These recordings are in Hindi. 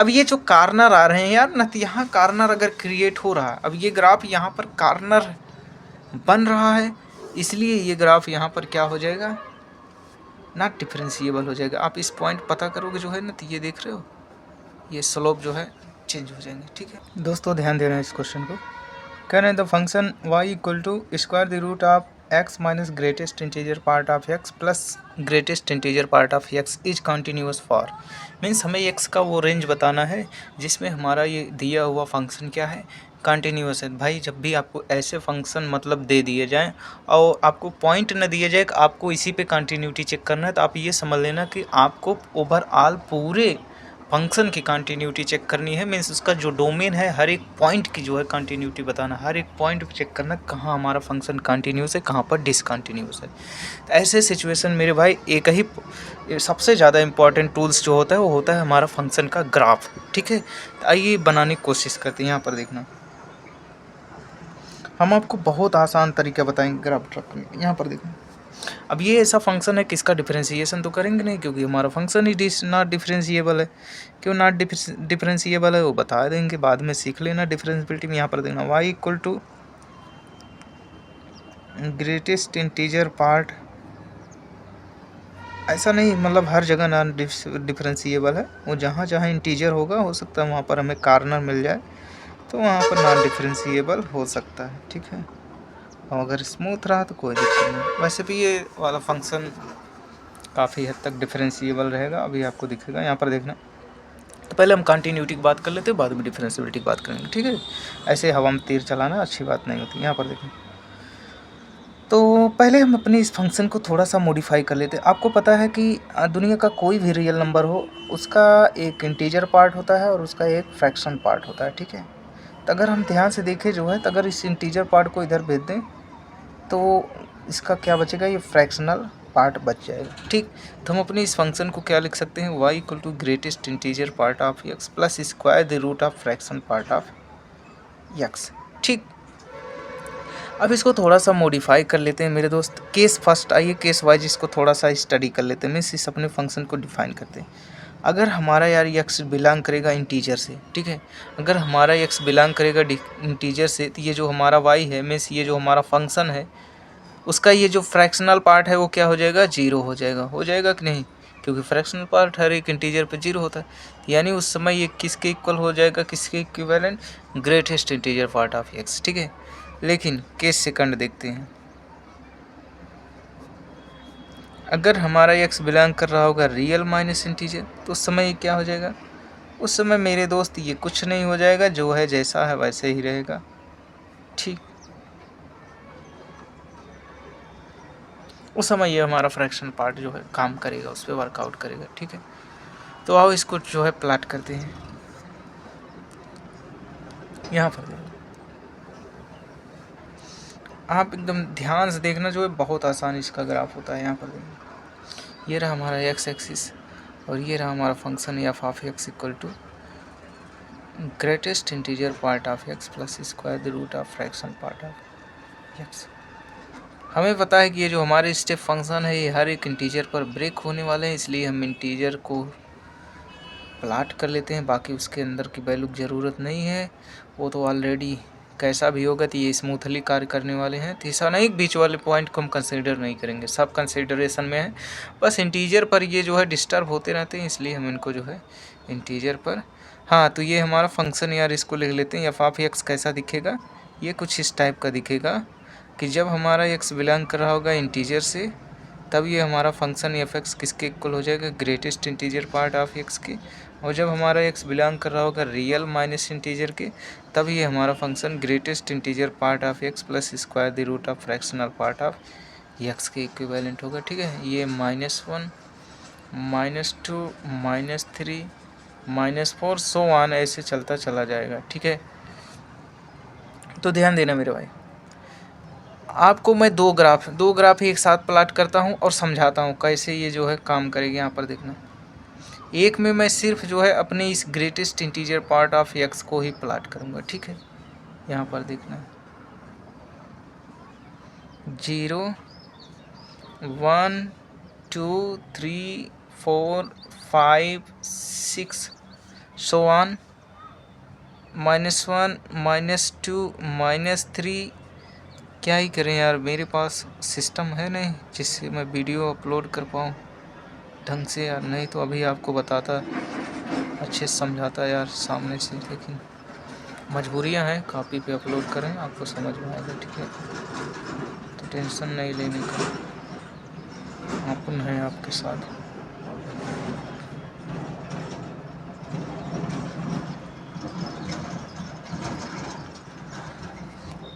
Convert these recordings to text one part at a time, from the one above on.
अब ये जो कार्नर आ रहे हैं यार ना, यहाँ कार्नर अगर क्रिएट हो रहा है, अब ये ग्राफ यहाँ पर कार्नर बन रहा है, इसलिए ये ग्राफ यहाँ पर क्या हो जाएगा, नॉट डिफरेंशिएबल हो जाएगा। आप इस पॉइंट पता करोगे जो है ना, तो ये देख रहे हो ये स्लोप जो है चेंज हो जाएंगे। ठीक है दोस्तों, ध्यान देना इस क्वेश्चन को। कह रहे हैं the function y equal to square the root of x minus greatest integer part of x plus greatest integer part of x is continuous for, means हमें x का वो रेंज बताना है जिसमें हमारा ये दिया हुआ फंक्शन क्या है, कंटिन्यूस है। भाई जब भी आपको ऐसे फंक्शन मतलब दे दिए जाएं और आपको पॉइंट न दिए जाए, आपको इसी पे कंटिन्यूटी चेक करना है, तो आप ये समझ लेना कि आपको ओवरऑल पूरे फंक्शन की कंटिन्यूटी चेक करनी है। मीन्स उसका जो डोमेन है, हर एक पॉइंट की जो है कंटिन्यूटी बताना, हर एक पॉइंट पे चेक करना कहाँ हमारा फंक्शन कंटिन्यूस है, कहाँ पर डिसकंटिन्यूस है। तो ऐसे सिचुएशन मेरे भाई एक ही सबसे ज़्यादा इंपॉर्टेंट टूल्स जो होता है वो होता है हमारा फंक्शन का ग्राफ। ठीक है, तो आइए बनाने की कोशिश करते हैं। यहाँ पर देखना, हम आपको बहुत आसान तरीका बताएंगे ग्राफ ड्रा करने का। यहाँ पर देखना, अब ये ऐसा फंक्शन है, किसका डिफरेंशिएशन तो करेंगे नहीं, क्योंकि हमारा फंक्शन ही नॉट डिफरेंशिएबल है। क्यों नॉट डिफरेंशिएबल है वो बता देंगे, बाद में सीख लेना डिफरेंशिएबिलिटी में। यहाँ पर देखना y equal to greatest integer part, ऐसा नहीं मतलब हर जगह नॉन डिफरेंशिएबल है, वो जहाँ जहाँ इंटीजर होगा, हो सकता है वहाँ पर हमें कार्नर मिल जाए तो वहाँ पर नॉन डिफरेंशिएबल हो सकता है। ठीक है, और अगर स्मूथ रहा तो कोई दिक्कत नहीं। वैसे भी ये वाला फंक्शन काफ़ी हद तक डिफरेंशिएबल रहेगा, अभी आपको दिखेगा। यहाँ पर देखना, तो पहले हम कंटिन्यूटी की बात कर लेते हैं, बाद में डिफरेंशिएबिलिटी की बात करेंगे। ठीक है, ऐसे हवा में तीर चलाना अच्छी बात नहीं होती। यहाँ पर देखना, तो पहले हम अपने इस फंक्शन को थोड़ा सा मॉडिफाई कर लेते हैं। आपको पता है कि दुनिया का कोई भी रियल नंबर हो, उसका एक इंटीजर पार्ट होता है और उसका एक फ्रैक्शन पार्ट होता है। ठीक है, तो अगर हम ध्यान से देखें जो है, तो अगर इस इंटीजर पार्ट को इधर भेज दें तो इसका क्या बचेगा, ये फ्रैक्शनल पार्ट बच जाएगा। ठीक, तो हम अपने इस फंक्शन को क्या लिख सकते हैं, y equal to greatest integer part of x plus square the root of fraction part of x। ठीक, अब इसको थोड़ा सा मॉडिफाई कर लेते हैं मेरे दोस्त। केस फर्स्ट, आइए केस वाइज इसको थोड़ा सा स्टडी कर लेते हैं। मीन्स इस अपने फंक्शन को डिफाइन करते हैं। अगर हमारा यार x बिलोंग करेगा इंटीजर से, ठीक है, अगर हमारा x बिलोंग करेगा इंटीजर से, तो ये जो हमारा y है, मीन्स ये जो हमारा फंक्शन है, उसका ये जो फ्रैक्शनल पार्ट है वो क्या हो जाएगा, जीरो हो जाएगा कि नहीं, क्योंकि फ्रैक्शनल पार्ट हर एक इंटीजर पे जीरो होता है। यानी उस समय ये किसके इक्वल हो जाएगा, किसके equivalent, greatest integer part of x। ठीक है, लेकिन केस सेकंड देखते हैं। अगर हमारा x बिलोंग कर रहा होगा रियल माइनस इंटीजर, तो उस समय ये क्या हो जाएगा, उस समय मेरे दोस्त ये कुछ नहीं हो जाएगा, जो है जैसा है वैसे ही रहेगा। ठीक, उस समय ये हमारा फ्रैक्शन पार्ट जो है काम करेगा, उस पर वर्कआउट करेगा। ठीक है, तो आओ इसको जो है प्लाट करते हैं। यहाँ पर आप एकदम ध्यान से देखना, जो है बहुत आसान इसका ग्राफ होता है। यहाँ पर देखना, ये रहा हमारा x एक्सिस और ये रहा हमारा function F of x equal to greatest integer part of x plus square the root of fraction part of x। हमें पता है कि ये जो हमारे स्टेप फंक्शन है, ये हर एक इंटीजर पर ब्रेक होने वाले हैं, इसलिए हम इंटीजर को प्लाट कर लेते हैं। बाकी उसके अंदर की वैल्यू की ज़रूरत नहीं है, वो तो ऑलरेडी कैसा भी होगा तो ये स्मूथली कार्य करने वाले हैं। तो ऐसा नहीं, बीच वाले पॉइंट को हम कंसीडर नहीं करेंगे, सब कंसीडरेशन में है। बस इंटीजर पर ये जो है डिस्टर्ब होते रहते हैं, इसलिए हम इनको जो है इंटीजर पर, हाँ, तो ये हमारा फंक्शन यार, इसको लिख लेते हैं। एफ ऑफ एक्स कैसा दिखेगा, ये कुछ इस टाइप का दिखेगा कि जब हमारा एक्स बिलोंग कर रहा होगा इंटीजर से, तब ये हमारा फंक्शन एफ एक्स किसके इक्वल हो जाएगा, greatest integer part of x के। और जब हमारा एक्स बिलोंग कर रहा होगा रियल माइनस इंटीजर के, तब ये हमारा function greatest integer part of x plus square the root of fractional part of x के इक्विवेलेंट होगा। ठीक है, ये -1 -2 -3 -4 सो ऑन ऐसे चलता चला जाएगा। ठीक है, तो ध्यान देना मेरे भाई, आपको मैं दो ग्राफ एक साथ प्लाट करता हूँ और समझाता हूँ कैसे ये जो है काम करेगी। यहाँ पर देखना, एक में मैं सिर्फ जो है अपने इस greatest integer part of x को ही प्लाट करूँगा। ठीक है, यहाँ पर देखना 0 1 2 3 4 5 6 सो ऑन, -1 -2 -3। क्या ही करें यार, मेरे पास सिस्टम है नहीं जिससे मैं वीडियो अपलोड कर पाऊँ ढंग से यार, नहीं तो अभी आपको बताता, अच्छे से समझाता यार सामने से, लेकिन मजबूरियां हैं, कॉपी पे अपलोड करें आपको समझ में आएगा, ठीक है। तो टेंशन नहीं लेने का, अपन है आपके साथ।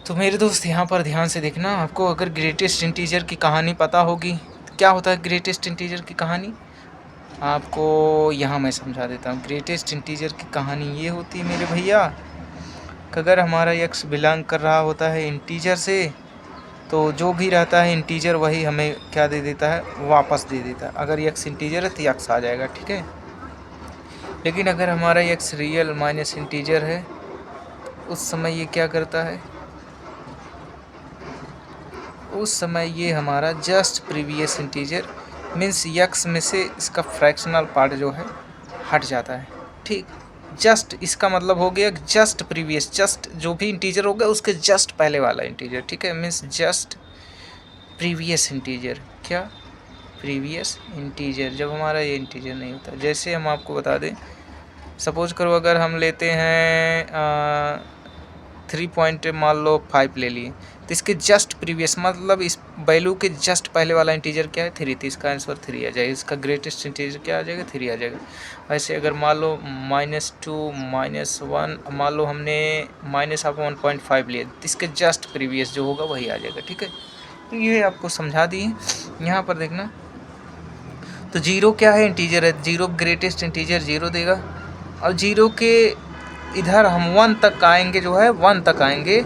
तो मेरे दोस्त यहाँ पर ध्यान से देखना, आपको अगर ग्रेटेस्ट इंटीजर की कहानी पता होगी, तो क्या होता है ग्रेटेस्ट इंटीजर की कहानी, आपको यहाँ मैं समझा देता हूँ। ग्रेटेस्ट इंटीजर की कहानी ये होती है मेरे भैया कि अगर हमारा x बिलोंग कर रहा होता है इंटीजर से, तो जो भी रहता है इंटीजर वही हमें क्या दे देता है, वापस दे देता है। अगर x इंटीजर है तो x आ जाएगा, ठीक है। लेकिन अगर हमारा x रियल माइनस इंटीजर है, उस समय ये क्या करता है, उस समय ये हमारा just previous integer means x में से इसका फ्रैक्शनल पार्ट जो है हट जाता है, ठीक। जस्ट इसका मतलब हो गया जस्ट प्रीवियस, जस्ट जो भी इंटीजर होगा उसके जस्ट पहले वाला इंटीजर, ठीक है। मीन्स जस्ट प्रीवियस इंटीजर, क्या प्रीवियस इंटीजर, जब हमारा ये इंटीजर नहीं होता। जैसे हम आपको बता दें, सपोज करो अगर हम लेते हैं 3 मान लो 5 ले लिए, तो इसके जस्ट प्रीवियस मतलब इस वैल्यू के जस्ट पहले वाला इंटीजर क्या है, 3, तो इसका आंसर 3 आ जाएगा। इसका ग्रेटेस्ट इंटीजर क्या आ जाएगा, 3 आ जाएगा। वैसे अगर मान लो -2 -1, मान लो हमने -1.5 लिया, तो इसके जस्ट प्रीवियस जो होगा वही आ जाएगा, ठीक है। तो ये आपको समझा दिए। यहाँ पर देखना, तो 0 क्या है, इंटीजर है, 0 ग्रेटेस्ट इंटीजर 0 देगा। और 0 के इधर हम 1 तक आएंगे, जो है 1 तक आएंगे,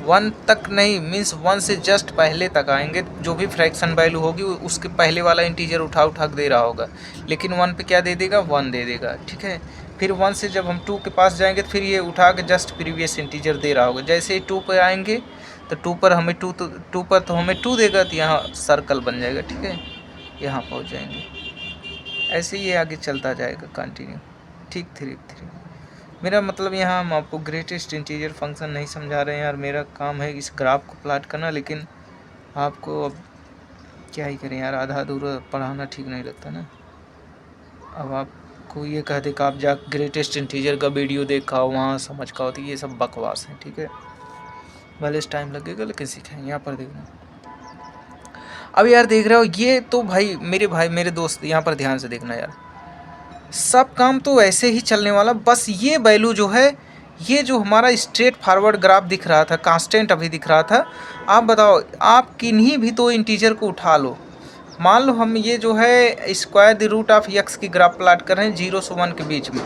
1 तक नहीं मीन्स 1 से जस्ट पहले तक आएंगे। जो भी फ्रैक्शन वैल्यू होगी उसके पहले वाला इंटीजर उठा उठा दे रहा होगा, लेकिन 1 पे क्या दे देगा, 1 दे देगा, ठीक है। फिर 1 से जब हम 2 के पास जाएंगे तो फिर ये उठा के जस्ट प्रीवियस इंटीजर दे रहा होगा। जैसे ही 2 पर आएंगे तो 2 पर हमें 2 पर तो हमें 2 देगा, तो यहाँ सर्कल बन जाएगा, ठीक है, यहाँ पहुँच जाएंगे। ऐसे ही ये आगे चलता जाएगा कंटिन्यू, ठीक। 3 मेरा मतलब यहाँ हम आपको ग्रेटेस्ट इंटीजर फंक्शन नहीं समझा रहे हैं यार, मेरा काम है इस ग्राफ को प्लॉट करना, लेकिन आपको अब क्या ही करें यार, आधा अधूरा पढ़ाना ठीक नहीं लगता ना। अब आपको ये कह दे कि आप जा ग्रेटेस्ट इंटीजर का वीडियो देखा हो, वहाँ समझ का हो, तो ये सब बकवास है, ठीक है। भले इस टाइम लगेगा लेकिन सीखें। यहाँ पर देखना, अब यार देख रहे हो, ये तो भाई मेरे दोस्त यहाँ पर ध्यान से देखना यार, सब काम तो ऐसे ही चलने वाला। बस ये वैल्यू जो है, ये जो हमारा स्ट्रेट फॉरवर्ड ग्राफ दिख रहा था, कांस्टेंट अभी दिख रहा था, आप बताओ आप किन्हीं भी दो इंटीजर को उठा लो। मान लो हम ये जो है square the root of x की ग्राफ प्लाट कर रहे हैं 0 से 1 के बीच में,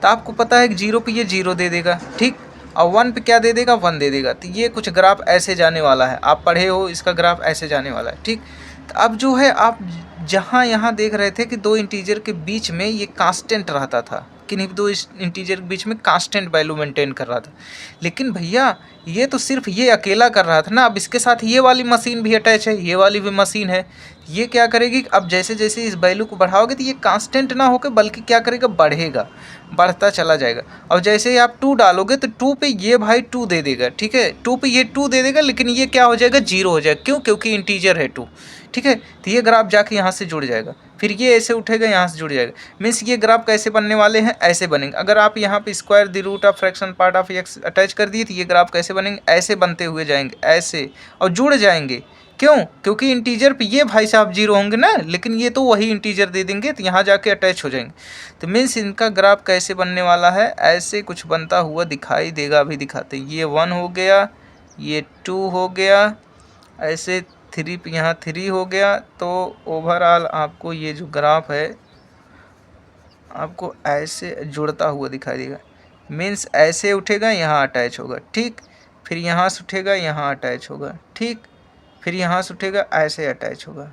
तो आपको पता है कि 0 पे ये 0 दे देगा, ठीक, और 1 पे क्या दे देगा, 1 दे देगा। तो ये कुछ ग्राफ ऐसे जाने वाला है, आप पढ़े हो इसका ग्राफ ऐसे जाने वाला है, ठीक। तो अब जो है आप जहाँ यहाँ देख रहे थे कि दो इंटीजर के बीच में ये कांस्टेंट रहता था, किन्हीं दो इंटीजर के बीच में कांस्टेंट वैल्यू मेंटेन कर रहा था, लेकिन भैया ये तो सिर्फ ये अकेला कर रहा था ना। अब इसके साथ ये वाली मशीन भी अटैच है, ये वाली भी मशीन है, ये क्या करेगी, अब जैसे जैसे इस वैल्यू को बढ़ाओगे तो ये कांस्टेंट ना होकर बल्कि क्या करेगा, बढ़ेगा, बढ़ता चला जाएगा। और जैसे ही आप 2 डालोगे तो 2 पे ये भाई 2 दे देगा, ठीक है, 2 पे ये 2 दे देगा, लेकिन ये क्या हो जाएगा, 0 हो जाएगा। क्यों, क्योंकि इंटीजर है 2, ठीक है। तो ये ग्राफ जाके यहाँ से जुड़ जाएगा, फिर ये ऐसे उठेगा, यहाँ से जुड़ जाएगा। मीन्स ये ग्राफ कैसे बनने वाले हैं, ऐसे बनेंगे। अगर आप यहाँ पे square the root of fraction part of x attach कर दिए तो ये ग्राफ कैसे बनेंगे, ऐसे बनते हुए जाएंगे, ऐसे, और जुड़ जाएंगे। क्यों, क्योंकि इंटीजर पे ये भाई साहब 0 होंगे ना, लेकिन ये तो वही इंटीजर दे देंगे, तो यहाँ जाके अटैच हो जाएंगे। तो मीन्स इनका ग्राफ कैसे बनने वाला है, ऐसे कुछ बनता हुआ दिखाई देगा। अभी दिखाते, ये 1 हो गया, ये 2 हो गया, ऐसे 3 पे यहाँ 3 हो गया। तो ओवरऑल आपको ये जो ग्राफ है आपको ऐसे जुड़ता हुआ दिखाई देगा। मीन्स ऐसे उठेगा, यहाँ अटैच होगा, ठीक, फिर यहाँ से उठेगा, यहाँ अटैच होगा, ठीक, फिर यहाँ से उठेगा, ऐसे अटैच होगा।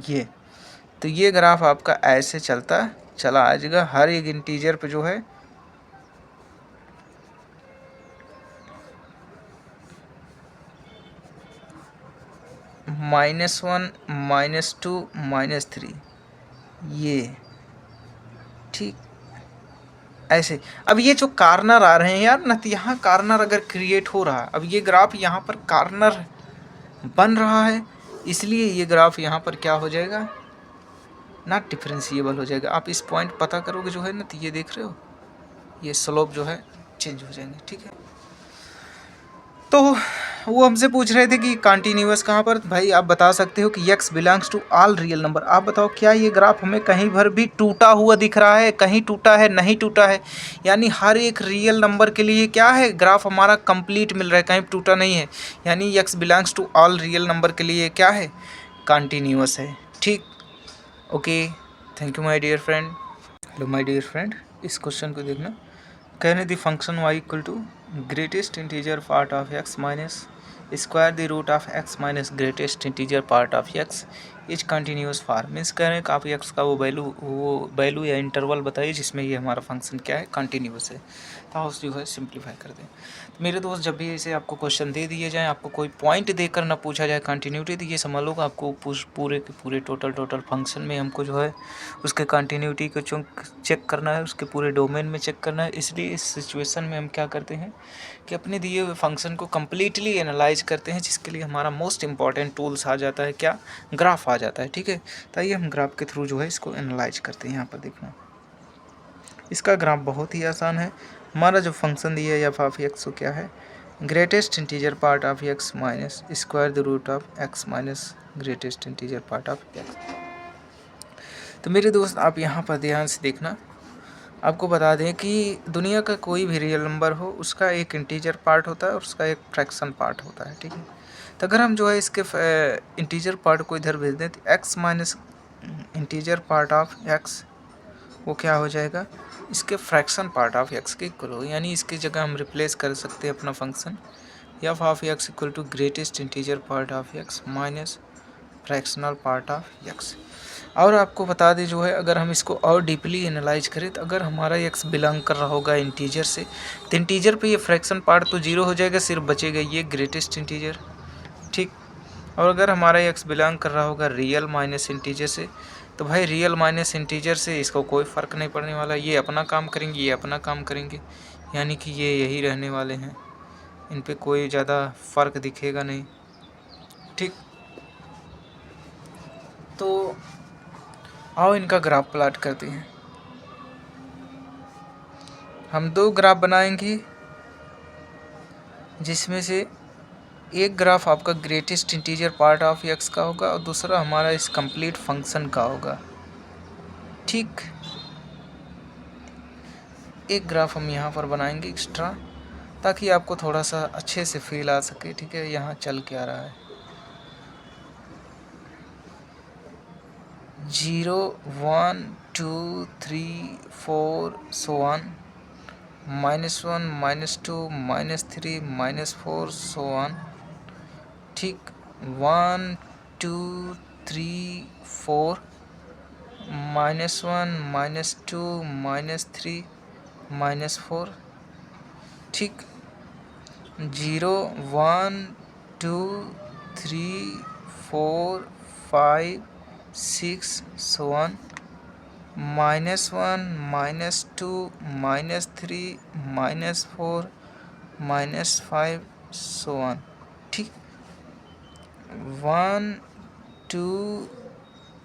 ये तो ये ग्राफ आपका ऐसे चलता चला आ जाएगा हर एक इंटीजर पे जो है। -1 -2 -3, ठीक ऐसे। अब ये जो कार्नर आ रहे हैं यार ना, तो यहाँ कार्नर अगर क्रिएट हो रहा है, अब ये ग्राफ यहाँ पर कार्नर बन रहा है, इसलिए ये ग्राफ यहाँ पर क्या हो जाएगा, नॉट डिफरेंशिएबल हो जाएगा। आप इस पॉइंट पता करोगे जो है ना, तो ये देख रहे हो ये स्लोप जो है चेंज हो जाएंगे, ठीक है। तो वो हमसे पूछ रहे थे कि कंटिन्यूअस कहाँ पर, भाई आप बता सकते हो कि x belongs to all real number. आप बताओ क्या ये ग्राफ हमें कहीं भर भी टूटा हुआ दिख रहा है, कहीं टूटा है, नहीं टूटा है, यानी हर एक रियल नंबर के लिए क्या है, ग्राफ हमारा कंप्लीट मिल रहा है, कहीं टूटा नहीं है, यानी x belongs to all real number के लिए क्या है, कंटिन्यूअस है, ठीक। Okay, thank you my dear friend. Hello my dear friend, इस क्वेश्चन को देखना। कहने the function y equal to greatest integer part of x minus square the root of x minus greatest integer part of x is continuous for, means कह रहे हैं कि आप x का वो वैल्यू या इंटरवल बताइए जिसमें ये हमारा फंक्शन क्या है, कंटिन्यूस है। तो उस जो है सिंप्लीफाई कर दें। तो मेरे दोस्त, जब भी ऐसे आपको क्वेश्चन दे दिए जाए, आपको कोई पॉइंट देकर ना पूछा जाए कंटिन्यूटी, तो ये समझ लो कि आपको पूरे के पूरे टोटल फंक्शन में हमको जो है उसके कंटिन्यूटी को चेक करना है, उसके पूरे डोमेन में चेक करना है। इसलिए इस सिचुएशन में हम क्या करते हैं कि अपने दिए हुए फंक्शन को कम्प्लीटली एनालाइज करते हैं, जिसके लिए हमारा मोस्ट इंपॉर्टेंट टूल्स आ जाता है क्या, ग्राफ आ जाता है, ठीक है। तो आइए हम ग्राफ के थ्रू जो है इसको एनालाइज करते हैं। यहाँ पर देखना, इसका ग्राफ बहुत ही आसान है। हमारा जो फंक्शन दिया है एफ ऑफ एक्स, वो क्या है, greatest integer part of x minus square the root of x minus greatest integer part of x. तो मेरे दोस्त, आप यहाँ पर ध्यान से देखना, आपको बता दें कि दुनिया का कोई भी रियल नंबर हो, उसका एक इंटीजर पार्ट होता है और उसका एक फ्रैक्शन पार्ट होता है, ठीक है। तो अगर हम जो है इसके इंटीजर पार्ट को इधर भेज दें, तो x minus integer part of x वो क्या हो जाएगा, इसके फ्रैक्शन पार्ट ऑफ एक्स के इक्वल हो, यानी इसकी जगह हम रिप्लेस कर सकते हैं अपना function F of x equal to greatest integer part of x minus fractional part of x. और आपको बता दें जो है, अगर हम इसको और डीपली एनालाइज करें, तो अगर हमारा एक्स बिलोंग कर रहा होगा इंटीजर से, तो इंटीजर पे ये फ्रैक्शन पार्ट तो जीरो हो जाएगा, सिर्फ बचेगा ये ग्रेटेस्ट इंटीजर, ठीक। और अगर हमारा एक्स बिलोंग कर रहा होगा रियल माइनस इंटीजर से, तो भाई रियल माइनस इंटीजर से इसको कोई फ़र्क नहीं पड़ने वाला, ये अपना काम करेंगे, ये अपना काम करेंगे, यानी कि ये यही रहने वाले हैं, इन पे कोई ज़्यादा फ़र्क दिखेगा नहीं, ठीक। तो आओ इनका ग्राफ प्लॉट करते हैं। हम दो ग्राफ बनाएंगे, जिसमें से एक ग्राफ आपका greatest integer part of x का होगा और दूसरा हमारा इस कंप्लीट फंक्शन का होगा, ठीक। एक ग्राफ हम यहाँ पर बनाएंगे एक्स्ट्रा, ताकि आपको थोड़ा सा अच्छे से फील आ सके, ठीक है, यहाँ चल क्या रहा है। 0 1 2 3 4 so on, -1 -2 -3 -4 so on, ठीक। 1 2 3 4 -1 -2 -3 -4, ठीक। 0 1 2 3 4 5 6 so on, -1 -2 -3 -4 -5 so on, ठीक। 1 2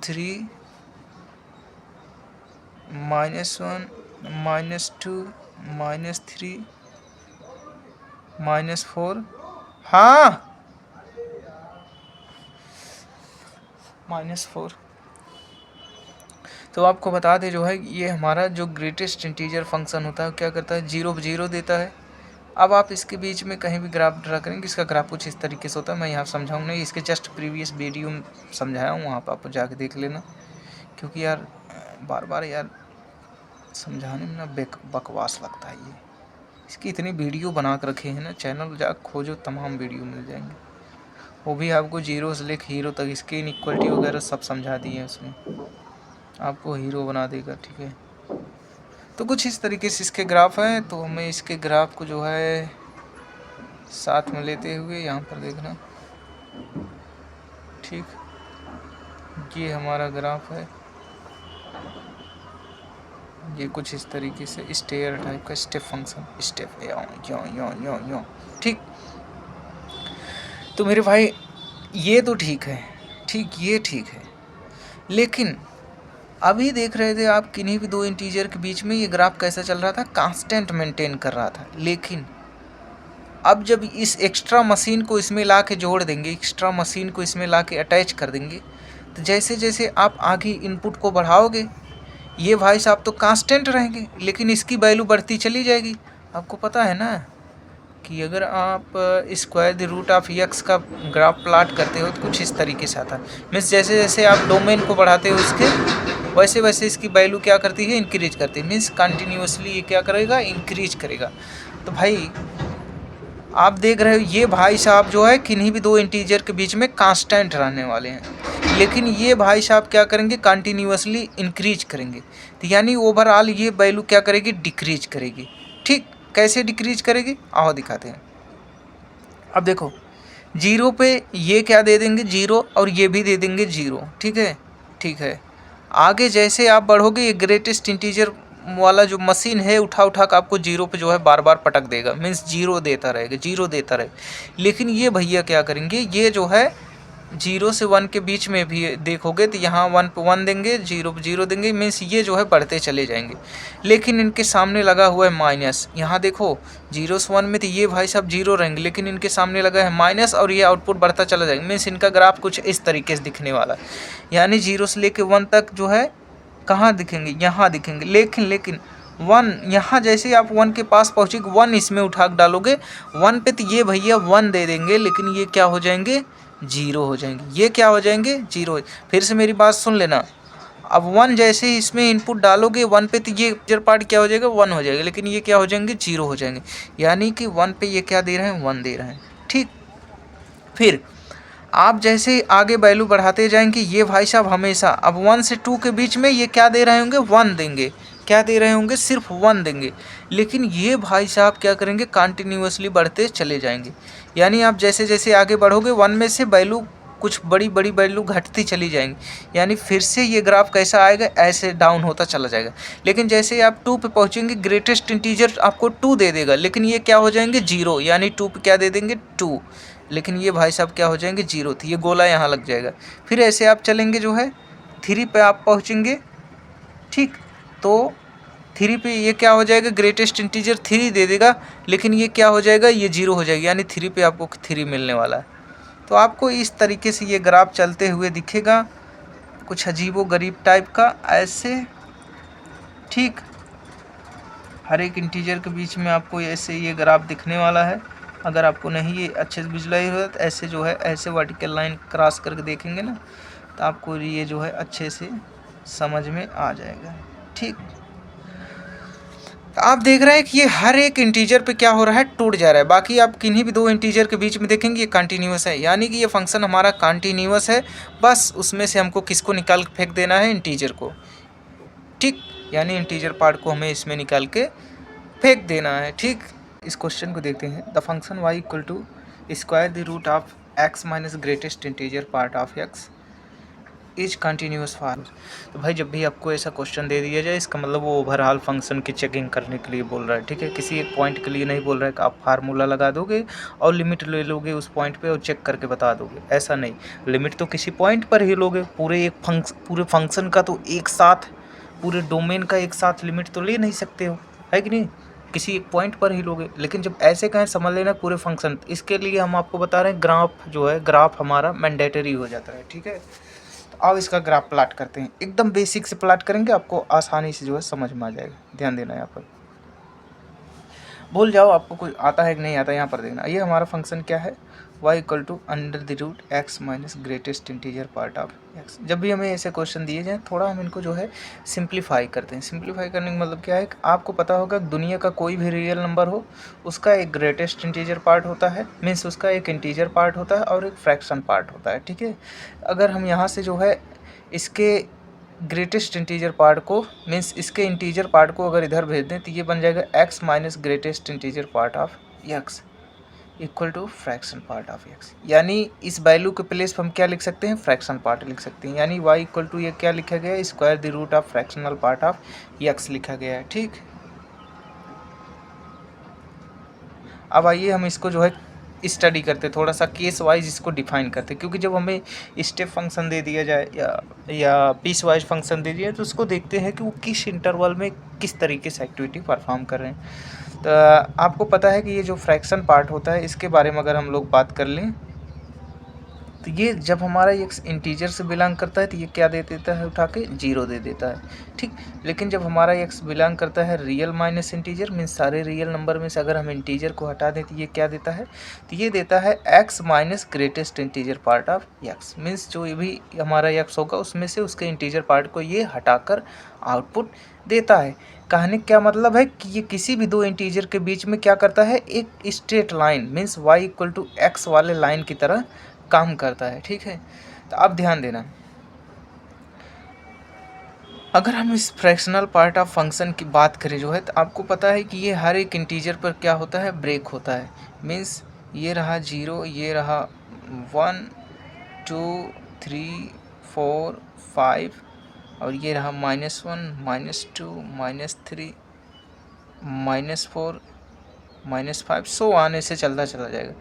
3 -1 -2 -3 -4, हाँ -4। तो आपको बता दें जो है, ये हमारा जो ग्रेटेस्ट इंटीजर फंक्शन होता है क्या करता है, 0 0 देता है। अब आप इसके बीच में कहीं भी ग्राफ ड्रा करेंगे, इसका ग्राफ कुछ इस तरीके से होता है, मैं यहाँ समझाऊँ नहीं, इसके जस्ट प्रीवियस वीडियो में समझाया हूँ, वहाँ पर आप जाके देख लेना, क्योंकि यार बार बार यार समझाने में ना बकवास लगता है ये। इसकी इतनी वीडियो बना कर रखे हैं ना, चैनल जा खोजो, तमाम वीडियो मिल जाएंगे, वो भी आपको जीरो से लेकर हीरो तक इसकी इनइक्वलिटी वगैरह सब समझा दिए हैं उसमें, आपको हीरो बना देगा, ठीक है। तो कुछ इस तरीके से इसके ग्राफ हैं, तो हमें इसके ग्राफ को जो है साथ में लेते हुए यहाँ पर देखना, ठीक। ये हमारा ग्राफ है, ये कुछ इस तरीके से स्टेयर टाइप का स्टेप फंक्शन, स्टेप यो यो यो यो यो, ठीक। तो मेरे भाई ये तो ठीक है, ठीक, ये ठीक है, लेकिन अभी देख रहे थे आप किन्हीं भी दो इंटीजर के बीच में ये ग्राफ कैसा चल रहा था, कांस्टेंट मेंटेन कर रहा था। लेकिन अब जब इस एक्स्ट्रा मशीन को इसमें ला के जोड़ देंगे, एक्स्ट्रा मशीन को इसमें ला के अटैच कर देंगे, तो जैसे जैसे आप आगे इनपुट को बढ़ाओगे, ये भाई साहब तो कांस्टेंट रहेंगे, लेकिन इसकी वैल्यू बढ़ती चली जाएगी। आपको पता है ना कि अगर आप square the root of x का ग्राफ प्लाट करते हो तो कुछ इस तरीके से आता है। मीन्स जैसे जैसे आप डोमेन को बढ़ाते हो उसके, वैसे वैसे इसकी वैल्यू क्या करती है, इंक्रीज करती है। मीन्स कंटिन्यूसली ये क्या करेगा, इंक्रीज करेगा। तो भाई आप देख रहे हो ये भाई साहब जो है किन्हीं भी दो इंटीजर के बीच में कांस्टेंट रहने वाले हैं, लेकिन ये भाई साहब क्या करेंगे, कंटिन्यूसली इंक्रीज करेंगे। तो यानी ओवरऑल ये वैल्यू क्या करेगी, डिक्रीज करेगी। ठीक, कैसे डिक्रीज करेगी, आओ दिखाते हैं। अब देखो जीरो पे ये क्या दे देंगे, जीरो, और ये भी दे देंगे जीरो, ठीक है, ठीक है। आगे जैसे आप बढ़ोगे ये ग्रेटेस्ट इंटीजर वाला जो मशीन है उठा उठा कर आपको जीरो पे जो है बार बार पटक देगा, मीन्स जीरो देता रहेगा, जीरो देता रहेगा। लेकिन ये भैया क्या करेंगे, ये जो है जीरो से वन के बीच में भी देखोगे तो यहाँ वन पे वन देंगे, जीरो पे जीरो देंगे, मीन्स ये जो है बढ़ते चले जाएंगे। लेकिन इनके सामने लगा हुआ है माइनस। यहाँ देखो जीरो से वन में तो ये भाई साहब जीरो रहेंगे, लेकिन इनके सामने लगा है माइनस, और ये आउटपुट बढ़ता चला जाएगा। मीन्स इनका ग्राफ कुछ इस तरीके से दिखने वाला है। यानी जीरो से लेके वन तक जो है कहाँ दिखेंगे, यहाँ दिखेंगे। लेकिन वन, यहाँ जैसे आप वन के पास पहुँचेंगे, वन इसमें उठा डालोगे वन पे, तो ये भैया वन दे देंगे, लेकिन ये क्या हो जाएंगे, जीरो हो जाएंगे। ये क्या हो जाएंगे, जीरो। फिर से मेरी बात सुन लेना। अब वन जैसे ही इसमें इनपुट डालोगे वन पे, तो ये इंटीजर पार्ट क्या हो जाएगा, वन हो जाएगा, लेकिन ये क्या हो जाएंगे, जीरो हो जाएंगे। यानी कि वन पे ये क्या दे रहे हैं, वन दे रहे हैं, ठीक। फिर आप जैसे आगे वैल्यू बढ़ाते जाएंगे, ये भाई साहब हमेशा अब वन से टू के बीच में ये क्या दे रहे होंगे, वन देंगे। क्या दे रहे होंगे, सिर्फ वन देंगे। लेकिन ये भाई साहब क्या करेंगे, कंटिन्यूअसली बढ़ते चले जाएंगे। यानी आप जैसे जैसे आगे बढ़ोगे वन में से वैल्यू कुछ बड़ी बड़ी वैल्यू घटती चली जाएंगी। यानी फिर से ये ग्राफ कैसा आएगा, ऐसे डाउन होता चला जाएगा। लेकिन जैसे आप टू पे पहुँचेंगे, ग्रेटेस्ट इंटीजर आपको टू दे देगा, लेकिन ये क्या हो जाएंगे, जीरो। यानी टू पे क्या दे देंगे, टू, लेकिन ये भाई साहब क्या हो जाएंगे, जीरो। तो ये गोला यहाँ लग जाएगा। फिर ऐसे आप चलेंगे जो है थ्री पे आप पहुँचेंगे, ठीक। तो थ्री पे ये क्या हो जाएगा, ग्रेटेस्ट इंटीजर थ्री दे देगा, लेकिन ये क्या हो जाएगा, ये जीरो हो जाएगा। यानी थ्री पे आपको थ्री मिलने वाला है। तो आपको इस तरीके से ये ग्राफ चलते हुए दिखेगा, कुछ अजीबो गरीब टाइप का ऐसे, ठीक। हर एक इंटीजर के बीच में आपको ऐसे ये ग्राफ दिखने वाला है। अगर आपको नहीं ये अच्छे से विजुलाइज हो तो ऐसे जो है ऐसे वर्टिकल लाइन क्रॉस करके देखेंगे ना, तो आपको ये जो है अच्छे से समझ में आ जाएगा, ठीक। तो आप देख रहे हैं कि ये हर एक इंटीजर पे क्या हो रहा है, टूट जा रहा है। बाकी आप किन्हीं भी दो इंटीजर के बीच में देखेंगे ये कंटिन्यूस है, यानी कि ये फंक्शन हमारा कंटिन्यूस है। बस उसमें से हमको किसको निकाल के फेंक देना है, इंटीजर को, ठीक। यानी इंटीजर पार्ट को हमें इसमें निकाल के फेंक देना है, ठीक। इस क्वेश्चन को देखते हैं। The function y equal to square the root of x minus greatest integer part of x is continuous for. तो भाई जब भी आपको ऐसा क्वेश्चन दे दिया जाए, इसका मतलब वो ओवरऑल फंक्शन की चेकिंग करने के लिए बोल रहा है, ठीक है। किसी एक पॉइंट के लिए नहीं बोल रहा है कि आप फार्मूला लगा दोगे और लिमिट ले लोगे उस पॉइंट पे और चेक करके बता दोगे, ऐसा नहीं। लिमिट तो किसी पॉइंट पर ही लोगे। पूरे फंक्शन का तो एक साथ, पूरे डोमेन का एक साथ लिमिट तो ले नहीं सकते हो, है कि नहीं, किसी एक पॉइंट पर ही लोगे। लेकिन जब ऐसे कहें समझ लेना पूरे फंक्शन, इसके लिए हम आपको बता रहे हैं ग्राफ जो है, ग्राफ हमारा मैंडेटरी हो जाता है, ठीक है। तो अब इसका ग्राफ प्लाट करते हैं, एकदम बेसिक से प्लाट करेंगे, आपको आसानी से जो है समझ में आ जाएगा। ध्यान देना यहाँ पर, भूल जाओ आपको कुछ आता है कि नहीं आता, यहाँ पर देखना। ये हमारा फंक्शन क्या है, y equal to under the root x minus greatest integer part of x। जब भी हमें ऐसे क्वेश्चन दिए जाएँ, थोड़ा हम इनको जो है सिंप्लीफाई करते हैं। सिंप्लीफाई करने का मतलब क्या है, आपको पता होगा दुनिया का कोई भी रियल नंबर हो, उसका एक ग्रेटेस्ट इंटीजर पार्ट होता है, मीन्स उसका एक इंटीजर पार्ट होता है और एक फ्रैक्शन पार्ट होता है, ठीक है। अगर हम यहाँ से जो है इसके ग्रेटेस्ट इंटीजर पार्ट को, मीन्स इसके इंटीजर पार्ट को अगर इधर भेज दें, तो ये बन जाएगा x minus greatest integer part of x। Equal to fraction part of x, यानी इस वैल्यू के प्लेस पर हम क्या लिख सकते हैं, फ्रैक्शन पार्ट लिख सकते हैं, यानी वाई इक्वल टू ये क्या लिखा गया है, square the root of fractional part of x लिखा गया है। ठीक, अब आइए हम इसको जो है स्टडी करते, थोड़ा सा केस वाइज इसको डिफाइन करते, क्योंकि जब हमें स्टेप फंक्शन दे दिया जाए या पीस वाइज फंक्शन दे दिया तो उसको देखते हैं कि वो किस इंटरवल में किस तरीके से एक्टिविटी परफॉर्म कर रहे हैं। तो आपको पता है कि ये जो फ्रैक्शन पार्ट होता है इसके बारे में अगर हम लोग बात कर लें तो ये जब हमारा एक्स इंटीजर से बिलोंग करता है तो ये क्या दे देता है, उठा के 0 दे देता है। ठीक, लेकिन जब हमारा एक्स बिलोंग करता है रियल माइनस इंटीजर, मीन्स सारे रियल नंबर में से अगर हम इंटीजर को हटा दें तो ये क्या देता है, तो ये देता है x minus greatest integer part of x, means जो भी हमारा एक्स होगा उसमें से उसके इंटीजर पार्ट को ये हटाकर आउटपुट देता है। कहने क्या मतलब है कि ये किसी भी दो इंटीजर के बीच में क्या करता है, एक straight line means Y equal to x वाले लाइन की तरह काम करता है। ठीक है, तो अब ध्यान देना, अगर हम इस फ्रैक्शनल पार्ट ऑफ फंक्शन की बात करें जो है तो आपको पता है कि ये हर एक इंटीजर पर क्या होता है, ब्रेक होता है। मीन्स ये रहा 0, ये रहा 1 2 3 4 5 और ये रहा -1 -2 -3 -4 -5 सो आने से चलता चला जाएगा।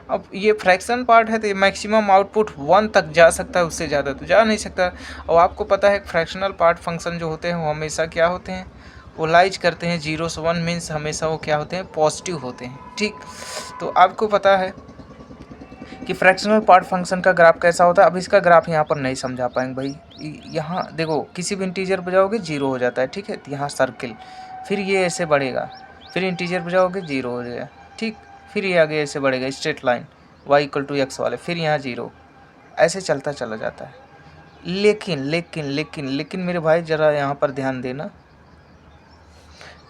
अब ये फ्रैक्शन पार्ट है तो ये मैक्सिमम आउटपुट 1 तक जा सकता है, उससे ज़्यादा तो जा नहीं सकता। और आपको पता है फ्रैक्शनल पार्ट फंक्शन जो होते हैं वो हमेशा क्या होते हैं, वो लाइज करते हैं 0 से 1, मीन्स हमेशा वो क्या होते हैं, पॉजिटिव होते हैं। ठीक, तो आपको पता है कि फ्रैक्शनल पार्ट फंक्शन का ग्राफ कैसा होता है। अब इसका ग्राफ यहाँ पर नहीं समझा पाएंगे भाई, यहाँ देखो किसी भी इंटीजर पर जाओगे 0 हो जाता है। ठीक है, तो यहाँ सर्किल, फिर ये ऐसे बढ़ेगा, फिर इंटीजर पर जाओगे 0 हो जाएगा। ठीक, फिर ये आगे ऐसे बढ़ेगा straight line y equal to x वाले, फिर यहाँ 0, ऐसे चलता चला जाता है। लेकिन लेकिन लेकिन लेकिन मेरे भाई ज़रा यहाँ पर ध्यान देना,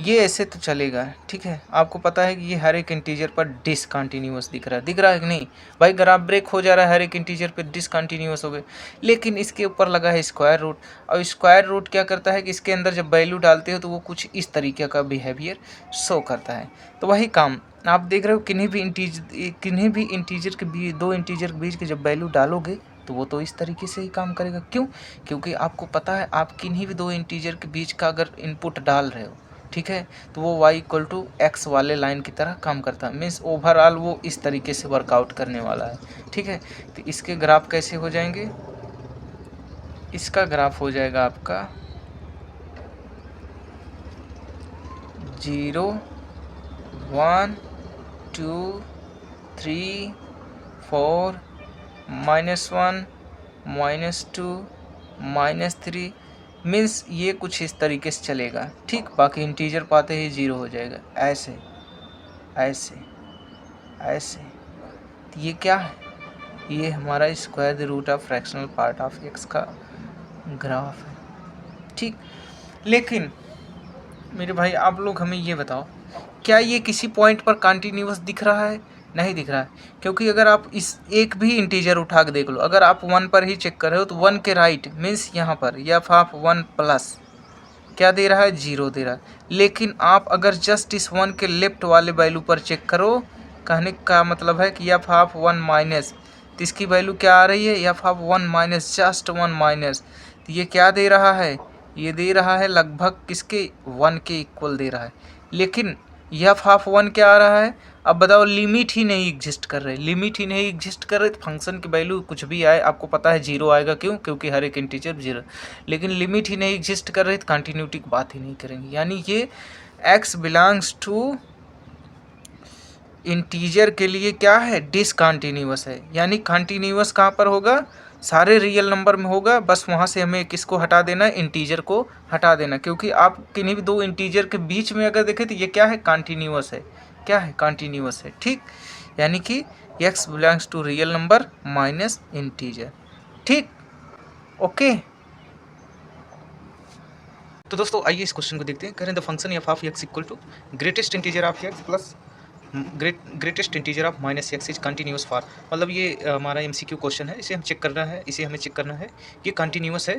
ये ऐसे तो चलेगा। ठीक है, आपको पता है कि ये हर एक इंटीजर पर डिसकंटिन्यूअस दिख रहा है कि नहीं भाई, ग्राफ ब्रेक हो जा रहा है हर एक इंटीजर पर डिसकंटिन्यूअस हो गए। लेकिन इसके ऊपर लगा है स्क्वायर रूट, और स्क्वायर रूट क्या करता है कि इसके अंदर जब वैल्यू डालते हो तो वो कुछ इस तरीके का बिहेवियर शो करता है। तो वही काम आप देख रहे हो, किन्हीं भी इंटीजर के बीच, दो इंटीजर के बीच के जब वैल्यू डालोगे तो वो तो इस तरीके से ही काम करेगा। क्यों, क्योंकि आपको पता है आप किन्हीं भी दो इंटीजर के बीच का अगर इनपुट डाल रहे हो, ठीक है, तो वो y इक्वल टू एक्स वाले लाइन की तरह काम करता है। मीन्स ओवरऑल वो इस तरीके से वर्कआउट करने वाला है। ठीक है, तो इसके ग्राफ कैसे हो जाएंगे, इसका ग्राफ हो जाएगा आपका 0 1 2 3 4 -1 -2 -3, मीन्स ये कुछ इस तरीके से चलेगा। ठीक, बाकी इंटीजर पाते ही 0 हो जाएगा, ऐसे ऐसे ऐसे। तो ये क्या है, ये हमारा square the root of fractional part of x का ग्राफ है। ठीक, लेकिन मेरे भाई आप लोग हमें ये बताओ, क्या ये किसी पॉइंट पर कंटिन्यूअस दिख रहा है, नहीं दिख रहा है। क्योंकि अगर आप इस एक भी इंटीजर उठा के देख लो, अगर आप 1 पर ही चेक कर रहे हो तो 1 के राइट मीन्स यहाँ पर या आप 1 प्लस क्या दे रहा है, 0 दे रहा है। लेकिन आप अगर जस्ट इस 1 के लेफ्ट वाले वैल्यू पर चेक करो, कहने का मतलब है कि एफ ऑफ 1 माइनस, तो इसकी वैल्यू क्या आ रही है, F of 1 minus, just 1 minus, तो ये क्या दे रहा है, ये दे रहा है लगभग किसके, 1 के इक्वल दे रहा है। लेकिन एफ ऑफ 1 क्या आ रहा है, अब बताओ, लिमिट ही नहीं एग्जिस्ट कर रहे, लिमिट ही नहीं एग्जिस्ट कर रहे, तो फंक्शन की वैल्यू कुछ भी आए आपको पता है 0 आएगा। क्यों, क्योंकि हर एक इंटीजर 0, लेकिन लिमिट ही नहीं एग्जिस्ट कर रहे तो कंटिन्यूटी की बात ही नहीं करेंगे। यानी ये x बिलोंग्स टू इंटीजर के लिए क्या है, डिसकंटिन्यूअस है। यानी कंटिन्यूअस कहाँ पर होगा, सारे रियल नंबर में होगा, बस वहाँ से हमें किसको हटा देना है, इंटीजर को हटा देना। क्योंकि आप किन्हीं भी दो इंटीजर के बीच में अगर देखें तो ये क्या है, कंटिन्यूअस है, क्या है, कंटिन्यूअस है। ठीक, यानी कि x belongs to real number minus integer. ठीक, ओके। तो दोस्तों आइए इस क्वेश्चन को देखते हैं। करें the function F of x equal to greatest integer of x plus greatest integer of minus x is continuous for, मतलब ये हमारा एमसीक्यू क्वेश्चन है, इसे हम चेक करना है, इसे हमें चेक करना है ये कंटिन्यूस है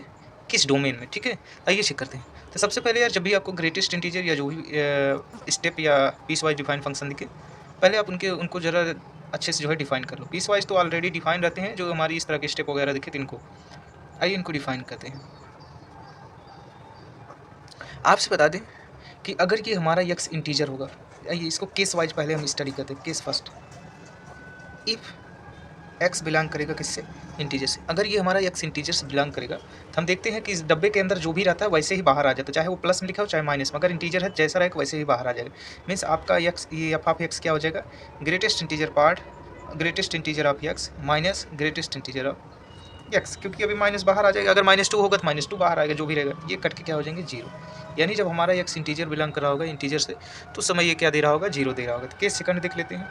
किस डोमेन में। ठीक है, आइए चेक करते हैं। तो सबसे पहले यार, जब भी आपको ग्रेटेस्ट इंटीजर या जो भी स्टेप या पीस वाइज डिफाइंड फंक्शन दिखे, पहले आप उनको ज़रा अच्छे से जो है डिफाइन कर लो। पीस वाइज तो ऑलरेडी डिफाइन रहते हैं, जो हमारी इस तरह के स्टेप वगैरह दिखे इनको, आइए इनको डिफाइन करते हैं। आपसे बता दें कि अगर ये हमारा यक्स इंटीजर होगा, आइए इसको केस वाइज पहले हम स्टडी करते हैं। Case first, if x belong करेगा किससे, इंटीजर से। अगर ये हमारा एक्स इंटीजर से बिलोंग करेगा तो हम देखते हैं कि इस डब्बे के अंदर जो भी रहता है वैसे ही बाहर आ जाता है, चाहे वो प्लस में लिखा हो चाहे माइनस में। अगर इंटीजर है जैसा रहेगा वैसे ही बाहर आ जाएगा। मीन्स आपका एक्स, ये एफ ऑफ एक्स क्या हो जाएगा, greatest integer part, greatest integer of x minus greatest integer of x, क्योंकि अभी माइनस बाहर आ जाएगा। अगर -2 होगा तो -2 बाहर आएगा, जो भी रहेगा ये कट के क्या हो जाएंगे, 0। यानी जब हमारा एक्स इंटीजर बिलोंग कर रहा होगा इंटीजर से, तो उस समय ये क्या दे रहा होगा, 0 दे रहा होगा। तो केस सेकंड देख लेते हैं।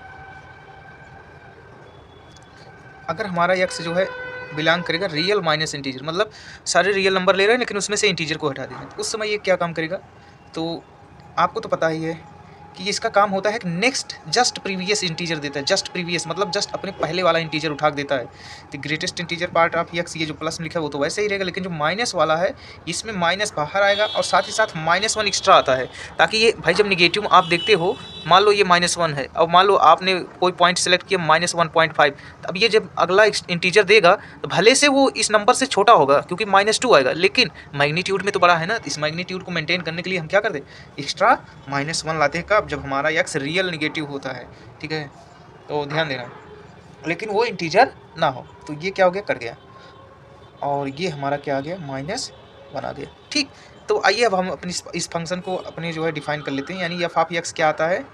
अगर हमारा एक्स जो है बिलोंग करेगा रियल माइनस इंटीजर, मतलब सारे रियल नंबर ले रहे हैं लेकिन उसमें से इंटीजर को हटा देंगे, तो उस समय ये क्या काम करेगा, तो आपको तो पता ही है कि इसका काम होता है कि नेक्स्ट जस्ट प्रीवियस इंटीजर देता है। जस्ट प्रीवियस मतलब जस्ट अपने पहले वाला इंटीजर उठा देता है। तो greatest integer part of x, ये जो प्लस में लिखा है वो तो वैसे ही रहेगा, लेकिन जो माइनस वाला है इसमें माइनस बाहर आएगा और साथ ही साथ -1 एक्स्ट्रा आता है, ताकि ये भाई जब निगेटिव आप देखते हो, मान लो ये -1 है और मान लो आपने कोई पॉइंट सेलेक्ट किया -1.5, तो अब ये जब अगला इंटीजर देगा तो भले से वो इस नंबर से छोटा होगा क्योंकि -2 आएगा, लेकिन मैग्नीट्यूड में तो बड़ा है ना। इस मैग्नीट्यूड को मेंटेन करने के लिए हम क्या करते हैं, एक्स्ट्रा -1 लाते हैं। कब, जब हमारा एक्स रियल निगेटिव होता है, ठीक है, तो ध्यान देना, लेकिन वो इंटीजर ना हो। तो ये क्या हो गया, कट गया, और ये हमारा क्या आ गया, -1 आ गया। ठीक, तो आइए अब हम अपनी इस फंक्शन को अपने जो है डिफाइन कर लेते हैं। यानी एफ ऑफ एक्स क्या आता है,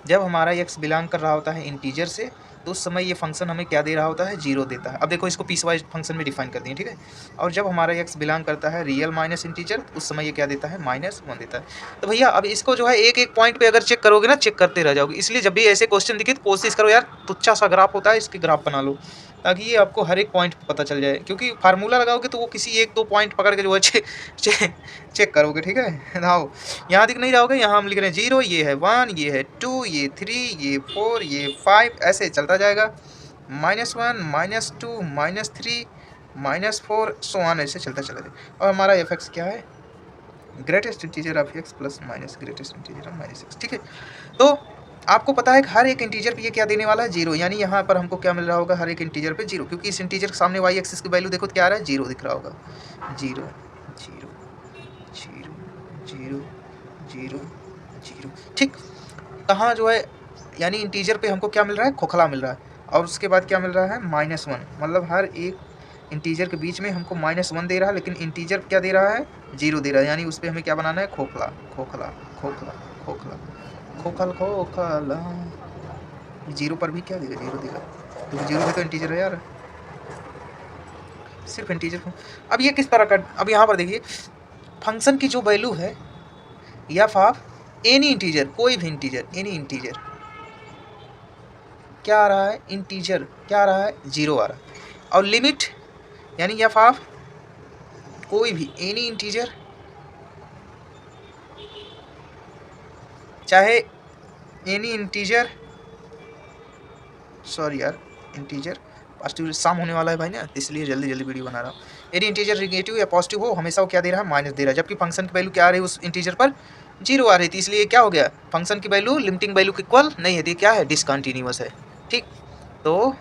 जब हमारा एक्स बिलोंग कर रहा होता है इंटीजर से, तो उस समय ये फंक्शन हमें क्या दे रहा होता है, 0 देता है। अब देखो इसको पीस वाइज फंक्शन में डिफाइन कर दिए, ठीक है। और जब हमारा एक्स बिलोंग करता है रियल माइनस इंटीजर, उस समय ये क्या देता है, -1 देता है। तो भैया अब इसको जो है एक एक पॉइंट पे अगर चेक करोगे ना, चेक करते रह जाओगे। इसलिए जब भी ऐसे क्वेश्चन दिखे तो कोशिश करो यार, तुच्छा सा ग्राफ होता है इसके ग्राफ बना लो, ताकि ये आपको हर एक पॉइंट पता चल जाए। क्योंकि फार्मूला लगाओगे तो वो किसी 1-2 पॉइंट पकड़ के जो है चेक करोगे, ठीक है। आओ यहाँ दिख नहीं रहोगे, यहाँ हम लिख रहे हैं 0, ये है 1, ये है 2, ये 3, ये 4, ये 5, ऐसे चलता जाएगा। -1, -2, -3, -4, सो ऑन, ऐसे चलता चला जाए। और हमारा एफ एक्स क्या है, greatest integer of x plus minus greatest integer of -x, ठीक है। तो आपको पता है कि हर एक इंटीजर पे ये क्या देने वाला है, 0। यानी यहाँ पर हमको क्या मिल रहा होगा, हर एक इंटीजर पे 0, क्योंकि इस इंटीजर के सामने वाई एक्सिस की वैल्यू देखो तो क्या आ रहा है, 0 दिख रहा होगा। 0 0 0 0 0 0, ठीक। कहाँ जो है, यानी इंटीजर पे हमको क्या मिल रहा है, खोखला मिल रहा है। और उसके बाद क्या मिल रहा है, -1, मतलब हर एक इंटीजर के बीच में हमको -1 दे रहा है, लेकिन इंटीजर क्या दे रहा है, 0 दे रहा है। यानी उस पर हमें क्या बनाना है, खोखला खोखला खोखला खोखला खोखल खोखला। 0 पर भी क्या देगा, 0 देगा, क्योंकि 0 भी तो इंटीजर है यार, सिर्फ इंटीजर को। अब ये किस तरह का, अब यहाँ पर देखिए फंक्शन की जो वैल्यू है, एफ ऑफ एनी इंटीजर, कोई भी इंटीजर, एनी इंटीजर क्या आ रहा है, इंटीजर क्या आ रहा है, 0 आ रहा है। और लिमिट यानी एफ ऑफ कोई भी एनी इंटीजर, चाहे एनी इंटीजर, सॉरी यार, इंटीजर पॉजिटिव, शाम होने वाला है भाई ना, इसलिए जल्दी जल्दी वीडियो बना रहा हूँ। एनी इंटीजर नेगेटिव या पॉजिटिव हो, हमेशा वो क्या दे रहा है, माइनस दे रहा है। जबकि फंक्शन की वैल्यू क्या आ रही है उस इंटीजर पर, 0 आ रही थी, इसलिए क्या हो गया, फंक्शन की वैल्यू लिमिटिंग वैल्यू के इक्वल नहीं है, क्या है, डिसकंटिन्यूअस है, ठीक। तो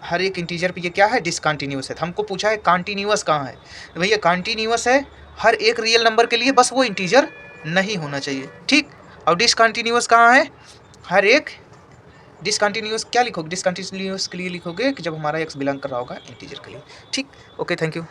हर एक इंटीजर पे ये क्या है, डिसकंटिन्यूअस है। हमको पूछा है कॉन्टिन्यूअस कहाँ है, तो भैया कॉन्टिन्यूअस है हर एक रियल नंबर के लिए, बस वो इंटीजर नहीं होना चाहिए, ठीक। और डिसकंटिन्यूअस कहाँ है, हर एक, डिसकंटिन्यूअस क्या लिखोगे, डिसकंटिन्यूअस के लिए लिखोगे कि जब हमारा एक्स बिलोंग कर रहा होगा इंटीजर के लिए, ठीक। Okay, thank you.